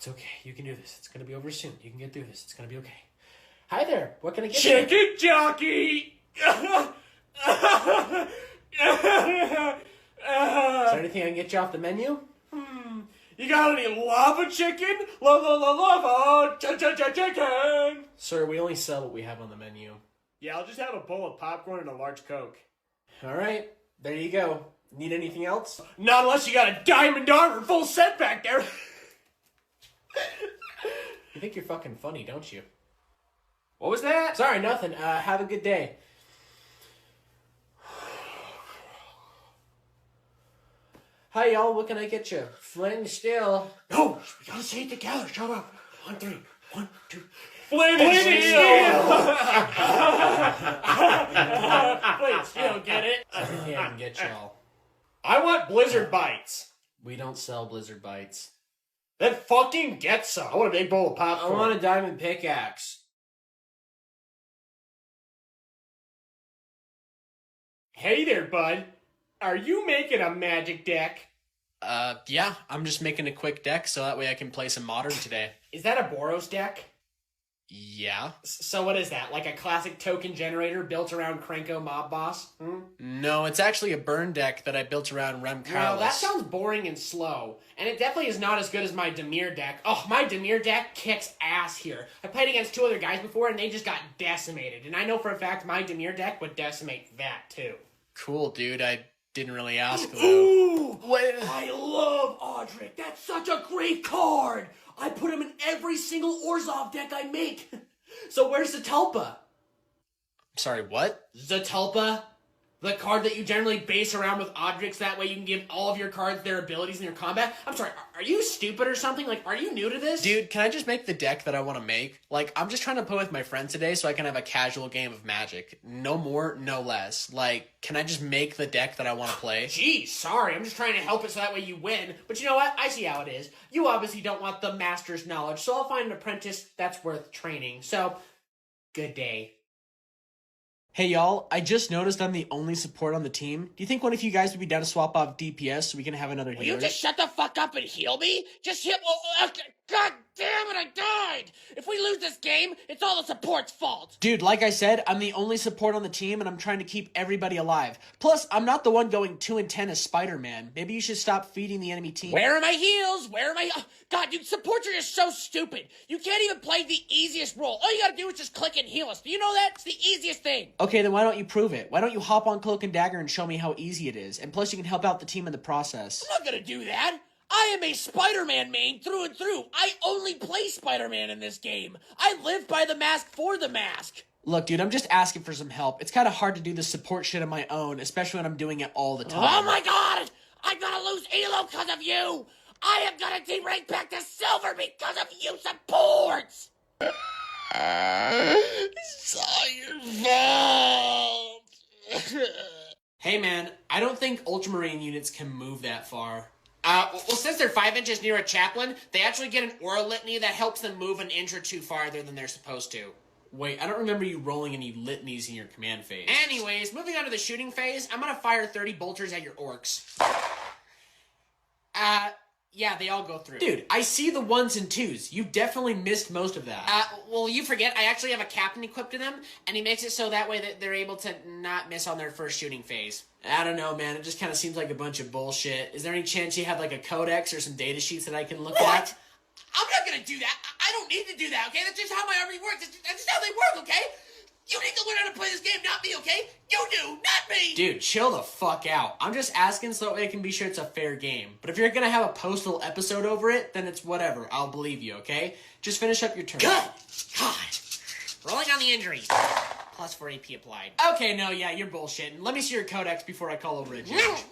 It's okay. You can do this. It's going to be over soon. You can get through this. It's going to be okay. Hi there. What can I get you? Chicken jockey! Is there anything I can get you off the menu? You got any lava chicken? Lava chicken! Sir, we only sell what we have on the menu. Yeah, I'll just have a bowl of popcorn and a large Coke. All right. There you go. Need anything else? Not unless you got a diamond armor full set back there. You think you're fucking funny, don't you? What was that? Sorry, nothing. Have a good day. Hi, y'all. What can I get you? Flint still. No, we gotta say it together. Shut up. 1, 3, 1, 2. Flint and steel. Flint steel, get it? Everything I can get y'all. I want Blizzard Bites. We don't sell Blizzard Bites. Then fucking get some. I want a big bowl of I popcorn. want a diamond pickaxe. Hey there, bud. Are you making a magic deck? Yeah. I'm just making a quick deck so that way I can play some Modern today. Is that a Boros deck? Yeah. So what is that? Like a classic token generator built around Krenko Mob Boss? No, it's actually a burn deck that I built around Rem Well, Carlos. that sounds boring and slow. And it definitely is not as good as my Demir deck. Oh, my Demir deck kicks ass here. I played against 2 other guys before and they just got decimated. And I know for a fact my Demir deck would decimate that too. Cool, dude. I didn't really ask, though. Ooh! What? I love Audric. That's such a great card. I put him in every single Orzhov deck I make. So where's Zatalpa? Sorry, what? Zatalpa? The card that you generally base around with Audric's, that way you can give all of your cards their abilities in your combat. I'm sorry, are you stupid or something? Like, are you new to this? Dude, can I just make the deck that I want to make? Like, I'm just trying to play with my friends today so I can have a casual game of Magic. No more, no less. Like, can I just make the deck that I want to play? Geez, sorry, I'm just trying to help it so that way you win. But you know what? I see how it is. You obviously don't want the master's knowledge, so I'll find an apprentice that's worth training. So, good day. Hey y'all, I just noticed I'm the only support on the team. Do you think one of you guys would be down to swap off DPS so we can have another Will healer? you just shut the fuck up and heal me? Just hit. God damn it, I died! If we lose this game, it's all the support's fault. Dude, like I said, I'm the only support on the team and I'm trying to keep everybody alive. Plus, I'm not the one going 2-10 as Spider-Man. Maybe you should stop feeding the enemy team. Where are my heals? Where are my... God, dude, supports are just so stupid. You can't even play the easiest role. All you gotta do is just click and heal us. Do you know that? It's the easiest thing. Okay, then why don't you prove it? Why don't you hop on Cloak and Dagger and show me how easy it is? And plus, you can help out the team in the process. I'm not gonna do that. I am a Spider-Man main through and through. I only play Spider-Man in this game. I live by the mask for the mask. Look, dude, I'm just asking for some help. It's kind of hard to do this support shit on my own, especially when I'm doing it all the time. Oh my god! I'm gonna lose Elo because of you! I am gonna de-rank back to silver because of you supports! It's all your fault! Hey, man, I don't think Ultramarine units can move that far. Well, since they're 5 inches near a chaplain, they actually get an aura litany that helps them move an inch or two farther than they're supposed to. Wait, I don't remember you rolling any litanies in your command phase. Anyways, moving on to the shooting phase, I'm gonna fire 30 bolters at your orcs. Yeah, they all go through. Dude, I see the 1s and 2s. You definitely missed most of that. Well, you forget, I actually have a captain equipped to them, and he makes it so that way that they're able to not miss on their first shooting phase. I don't know, man. It just kind of seems like a bunch of bullshit. Is there any chance you have, like, a codex or some data sheets that I can look at? I'm not gonna do that. I don't need to do that, okay? That's just how my army works. That's just how they work, okay? You need to learn how to play this game, not me, okay? You do, not me! Dude, chill the fuck out. I'm just asking so that way I can be sure it's a fair game. But if you're gonna have a postal episode over it, then it's whatever. I'll believe you, okay? Just finish up your turn. Good! God! Rolling on the injuries. Plus 4 AP applied. Okay, no, yeah, you're bullshitting. Let me see your codex before I call over a judge.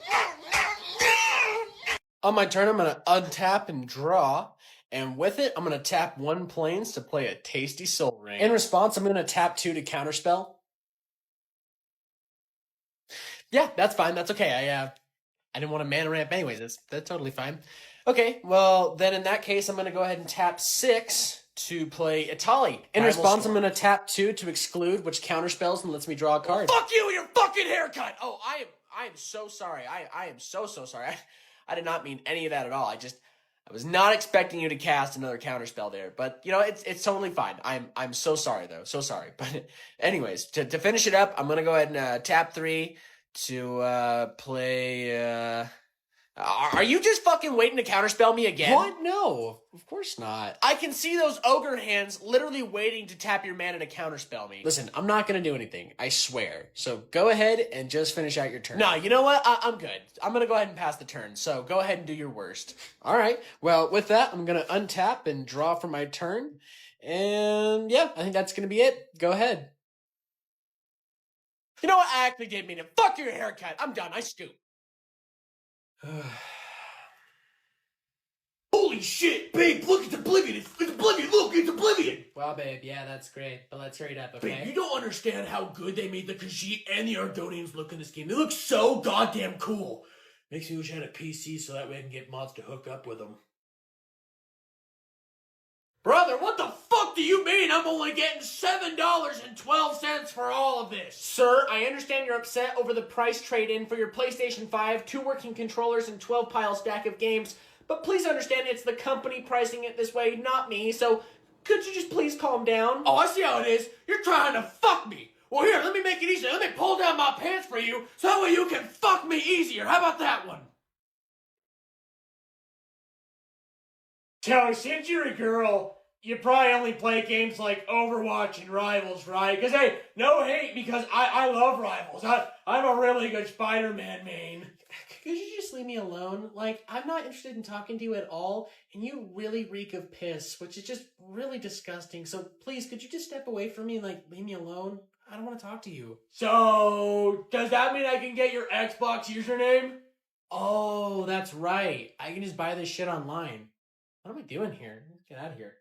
On my turn, I'm gonna untap and draw. And with it, I'm going to tap 1 planes to play a tasty Soul Ring. In response, I'm going to tap 2 to counterspell. Yeah, that's fine. That's okay. I didn't want to mana ramp anyways. That's totally fine. Okay, well, then in that case, I'm going to go ahead and tap 6 to play Itali. In response, I'm going to tap 2 to exclude, which counterspells and lets me draw a card. Fuck you and your fucking haircut! Oh, I am so sorry. I am so sorry. I did not mean any of that at all. I was not expecting you to cast another counterspell there, but you know, it's totally fine. I'm so sorry though, so sorry. But anyways, to finish it up, I'm gonna go ahead and tap 3 to play. Are you just fucking waiting to counterspell me again? What? No, of course not. I can see those ogre hands literally waiting to tap your mana to counterspell me. Listen, I'm not gonna do anything, I swear. So go ahead and just finish out your turn. No, you know what? I'm good. I'm gonna go ahead and pass the turn, so go ahead and do your worst. Alright, well, with that, I'm gonna untap and draw for my turn. And yeah, I think that's gonna be it. Go ahead. You know what? I actually didn't mean it. Fuck your haircut. I'm done. I scoop. Holy shit, babe, look, it's Oblivion. It's Oblivion, look, it's Oblivion. Wow, babe, yeah, that's great. But let's hurry it up, okay? Babe, you don't understand how good they made the Khajiit and the Argonians look in this game. They look so goddamn cool. Makes me wish I had a PC so that way I can get mods to hook up with them. Brother, what the fuck do you mean I'm only getting $7.12 for all of this? Sir, I understand you're upset over the price trade-in for your PlayStation 5, 2 working controllers, and 12-pile stack of games, but please understand it's the company pricing it this way, not me, so could you just please calm down? Oh, I see how it is. You're trying to fuck me. Well, here, let me make it easier. Let me pull down my pants for you so that way you can fuck me easier. How about that one? So, since you're a girl, you probably only play games like Overwatch and Rivals, right? Because, hey, no hate, because I love Rivals. I'm a really good Spider-Man main. Could you just leave me alone? Like, I'm not interested in talking to you at all, and you really reek of piss, which is just really disgusting. So please, could you just step away from me and, like, leave me alone? I don't want to talk to you. So, does that mean I can get your Xbox username? Oh, that's right. I can just buy this shit online. What am I doing here? Let's get out of here.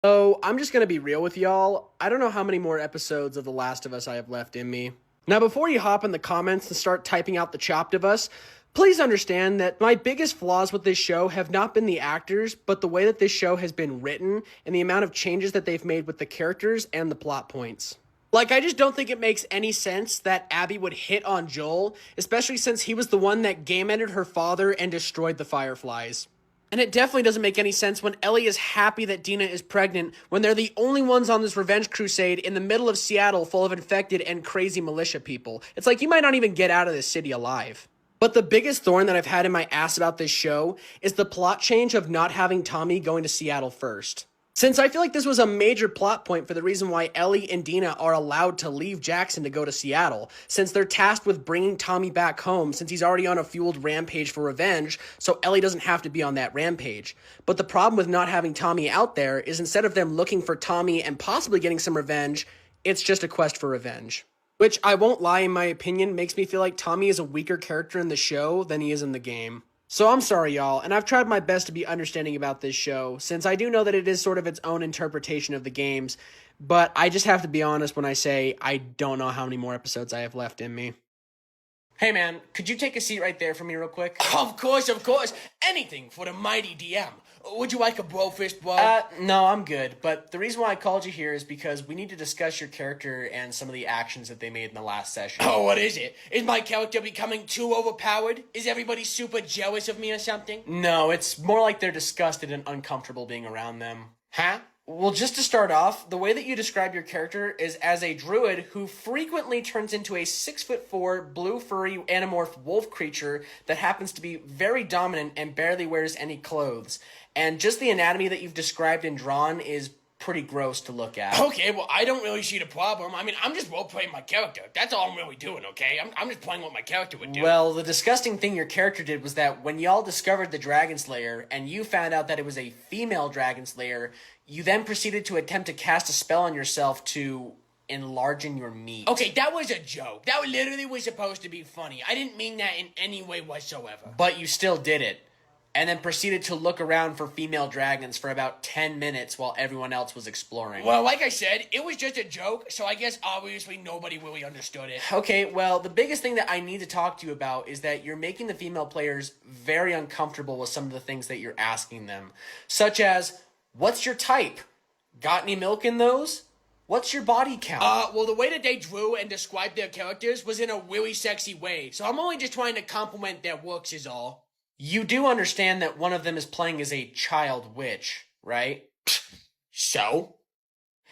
So, I'm just going to be real with y'all. I don't know how many more episodes of The Last of Us I have left in me. Now, before you hop in the comments and start typing out the chopped of us, please understand that my biggest flaws with this show have not been the actors, but the way that this show has been written and the amount of changes that they've made with the characters and the plot points. Like, I just don't think it makes any sense that Abby would hit on Joel, especially since he was the one that game-ended her father and destroyed the Fireflies. And it definitely doesn't make any sense when Ellie is happy that Dina is pregnant when they're the only ones on this revenge crusade in the middle of Seattle full of infected and crazy militia people. It's like you might not even get out of this city alive. But the biggest thorn that I've had in my ass about this show is the plot change of not having Tommy going to Seattle first. Since I feel like this was a major plot point for the reason why Ellie and Dina are allowed to leave Jackson to go to Seattle, since they're tasked with bringing Tommy back home since he's already on a fueled rampage for revenge, so Ellie doesn't have to be on that rampage. But the problem with not having Tommy out there is instead of them looking for Tommy and possibly getting some revenge, it's just a quest for revenge. Which, I won't lie, in my opinion, makes me feel like Tommy is a weaker character in the show than he is in the game. So I'm sorry, y'all, and I've tried my best to be understanding about this show, since I do know that it is sort of its own interpretation of the games, but I just have to be honest when I say I don't know how many more episodes I have left in me. Hey man, could you take a seat right there for me real quick? Of course. Anything for the mighty DM. Would you like a blowfish blow? No, I'm good, but the reason why I called you here is because we need to discuss your character and some of the actions that they made in the last session. Oh, what is it? Is my character becoming too overpowered? Is everybody super jealous of me or something? No, it's more like they're disgusted and uncomfortable being around them. Huh? Well, just to start off, the way that you describe your character is as a druid who frequently turns into a 6'4", blue furry anamorph wolf creature that happens to be very dominant and barely wears any clothes. And just the anatomy that you've described and drawn is pretty gross to look at. Okay, well, I don't really see the problem. I mean, I'm just role-playing my character. That's all I'm really doing, okay? I'm just playing what my character would do. Well, the disgusting thing your character did was that when y'all discovered the Dragon Slayer and you found out that it was a female Dragon Slayer, you then proceeded to attempt to cast a spell on yourself to enlargen your meat. Okay, that was a joke. That literally was supposed to be funny. I didn't mean that in any way whatsoever. But you still did it. And then proceeded to look around for female dragons for about 10 minutes while everyone else was exploring. Well, like I said, it was just a joke, so I guess obviously nobody really understood it. Okay, well, the biggest thing that I need to talk to you about is that you're making the female players very uncomfortable with some of the things that you're asking them. Such as, what's your type? Got any milk in those? What's your body count? Well, the way that they drew and described their characters was in a really sexy way, so I'm only just trying to compliment their looks is all. You do understand that one of them is playing as a child witch, right? So?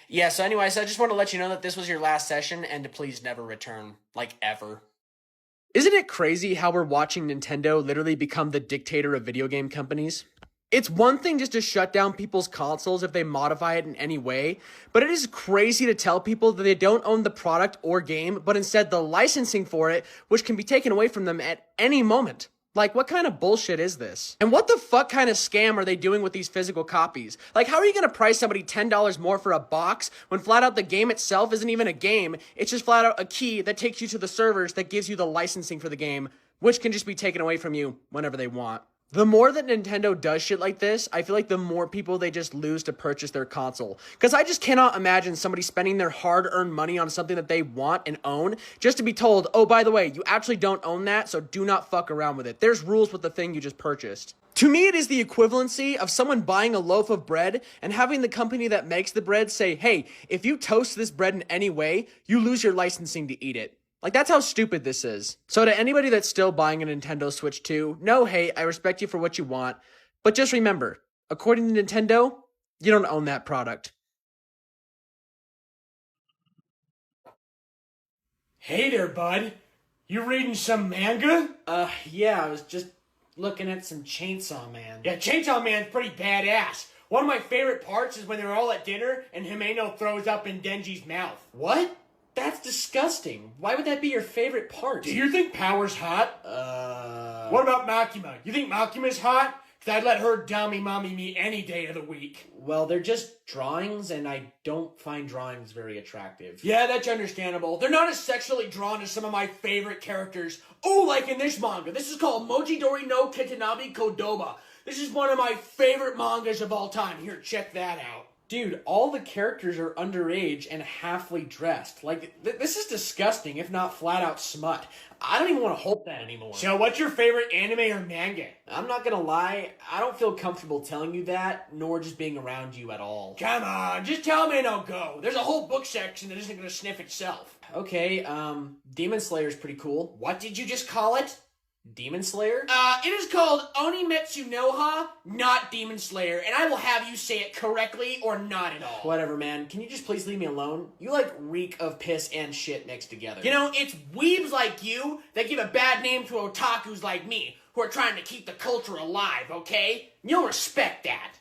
Yeah, so anyways, I just want to let you know that this was your last session and to please never return, like ever. Isn't it crazy how we're watching Nintendo literally become the dictator of video game companies? It's one thing just to shut down people's consoles if they modify it in any way, but it is crazy to tell people that they don't own the product or game, but instead the licensing for it, which can be taken away from them at any moment. Like, what kind of bullshit is this? And what the fuck kind of scam are they doing with these physical copies? Like, how are you gonna price somebody $10 more for a box when flat out the game itself isn't even a game? It's just flat out a key that takes you to the servers that gives you the licensing for the game, which can just be taken away from you whenever they want. The more that Nintendo does shit like this, I feel like the more people they just lose to purchase their console. Because I just cannot imagine somebody spending their hard-earned money on something that they want and own just to be told, oh, by the way, you actually don't own that, so do not fuck around with it. There's rules with the thing you just purchased. To me, it is the equivalency of someone buying a loaf of bread and having the company that makes the bread say, hey, if you toast this bread in any way, you lose your licensing to eat it. Like, that's how stupid this is. So to anybody that's still buying a Nintendo Switch 2, no hate, I respect you for what you want. But just remember, according to Nintendo, you don't own that product. Hey there, bud. You reading some manga? Yeah, I was just looking at some Chainsaw Man. Yeah, Chainsaw Man's pretty badass. One of my favorite parts is when they're all at dinner and Himeno throws up in Denji's mouth. What? That's disgusting. Why would that be your favorite part? Do you think Power's hot? What about Makima? You think Makima's hot? Because I'd let her dummy mommy me any day of the week. Well, they're just drawings, and I don't find drawings very attractive. Yeah, that's understandable. They're not as sexually drawn as some of my favorite characters. Oh, like in this manga. This is called Mojidori no Kitanabi Kodoba. This is one of my favorite mangas of all time. Here, check that out. Dude, all the characters are underage and halfly dressed. Like, this is disgusting, if not flat out smut. I don't even want to hold that anymore. So what's your favorite anime or manga? I'm not gonna lie, I don't feel comfortable telling you that, nor just being around you at all. Come on, just tell me and I'll go. There's a whole book section that isn't gonna sniff itself. Okay, Demon Slayer's pretty cool. What did you just call it? Demon Slayer? It is called Onimetsu noha, not Demon Slayer, and I will have you say it correctly or not at all. Whatever, man. Can you just please leave me alone? You, like, reek of piss and shit mixed together. You know, it's weebs like you that give a bad name to otakus like me, who are trying to keep the culture alive, okay? You'll respect that.